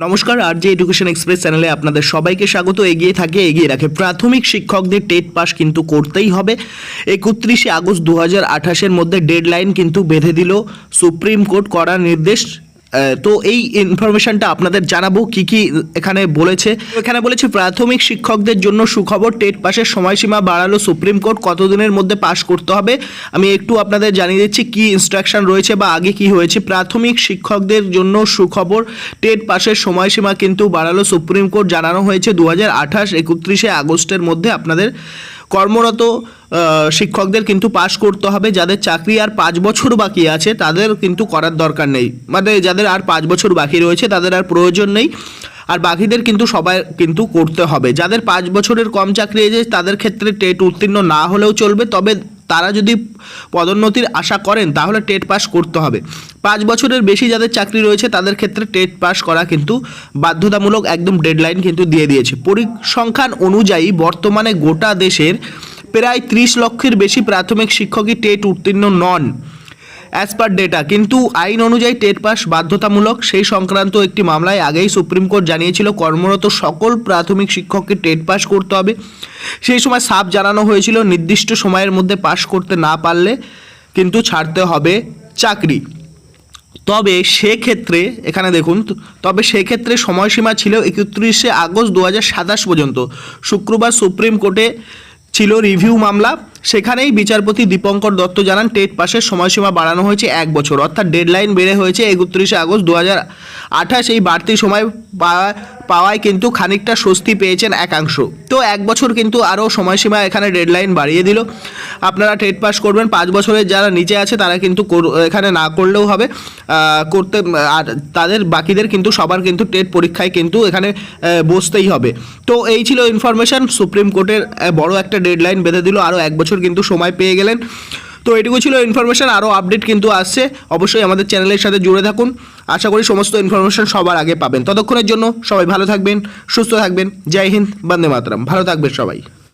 নমস্কার, RJ education express চ্যানেলে আপনাদের সবাইকে স্বাগত। এগিয়ে থাকে এগিয়ে রাখে প্রাথমিক শিক্ষকদের টেট পাস কিন্তু করতেই হবে। 31শে আগস্ট 2028-এর মধ্যে ডেডলাইন কিন্তু বেঁধে দিল সুপ্রিম কোর্ট, করার নির্দেশ। তো এই ইনফরমেশনটা আপনাদের জানাবো কি কি এখানে বলেছে প্রাথমিক শিক্ষকদের জন্য সুখবর, টেট পাসের সময়সীমা বাড়ালো সুপ্রিম কোর্ট। কতদিনের মধ্যে পাস করতে হবে আমি একটু আপনাদের জানিয়ে দিচ্ছি কি ইনস্ট্রাকশন রয়েছে বা আগে কি হয়েছে। প্রাথমিক শিক্ষকদের জন্য সুখবর, টেট পাসের সময়সীমা কিন্তু বাড়ালো সুপ্রিম কোর্ট। জানানো হয়েছে 31শে আগস্টের মধ্যে আপনাদের কর্মরত শিক্ষকদের কিন্তু পাশ করতে হবে। যাদের চাকরি আর 5 বছর বাকি আছে তাদের কিন্তু করার দরকার নেই, মানে যাদের আর 5 বছর বাকি রয়েছে তাদের আর প্রয়োজন নেই, আর বাকিদের কিন্তু সবাই কিন্তু করতে হবে। যাদের 5 বছরের কম চাকরি আছে তাদের ক্ষেত্রে টেট উত্তীর্ণ না হলেও চলবে, তবে তারা যদি পদোন্নতির আশা করেন তাহলে টেট পাস করতে হবে। 5 বছরের বেশি যাদের চাকরি রয়েছে তাদের ক্ষেত্রে টেট পাস করা কিন্তু বাধ্যতামূলক, একদম ডেডলাইন কিন্তু দিয়ে দিয়েছে। পরিসংখ্যান অনুযায়ী বর্তমানে গোটা দেশের প্রায় 30 লক্ষের বেশি প্রাথমিক শিক্ষকই টেট উত্তীর্ণ নন অ্যাজ পার ডেটা, কিন্তু আইন অনুযায়ী টেট পাস বাধ্যতামূলক। সেই সংক্রান্ত একটি মামলায় আগেই সুপ্রিম কোর্ট জানিয়েছিল কর্মরত সকল প্রাথমিক শিক্ষককে টেট পাস করতে হবে। সেই সময় সাফ জানানো হয়েছিল নির্দিষ্ট সময়ের মধ্যে পাস করতে না পারলে কিন্তু ছাড়তে হবে চাকরি। তবে সেক্ষেত্রে এখানে দেখুন, তবে সেক্ষেত্রে সময়সীমা ছিল 31শে আগস্ট 2027 পর্যন্ত। শুক্রবার সুপ্রিম কোর্টে ছিল রিভিউ মামলা, সেখানেই বিচারপতি দীপঙ্কর দত্ত জানান টেট পাসের সময়সীমা বাড়ানো হয়েছে 1 বছর, অর্থাৎ ডেডলাইন বেড়ে হয়েছে 31শে আগস্ট 2028। এই বাড়তি সময় পাওয়ায় কিন্তু খানিকটা স্বস্তি পেয়েছেন একাংশ। তো 1 বছর কিন্তু আরও সময়সীমা এখানে ডেডলাইন বাড়িয়ে দিল। আপনারা টেট পাস করবেন, 5 বছরের যারা নিচে আছে তারা কিন্তু এখানে না করলেও হবে, করতে আর তাদের বাকিদের কিন্তু সবার কিন্তু টেট পরীক্ষায় কিন্তু এখানে বসতেই হবে। তো এই ছিল ইনফরমেশন, সুপ্রিম কোর্টের বড় একটা ডেডলাইন বেঁধে দিল, আরও 1 বছর কিন্তু সময় পেয়ে গেলেন। তো এটুকু ছিল ইনফরমেশন, আরও আপডেট কিন্তু আসছে, অবশ্যই আমাদের চ্যানেলের সাথে জুড়ে থাকুন। আশা করি সমস্ত ইনফরমেশন সবার আগে পাবেন। ততক্ষণের জন্য সবাই ভালো থাকবেন, সুস্থ থাকবেন। জয় হিন্দ, বন্দে মাতরম। ভালো থাকবেন সবাই।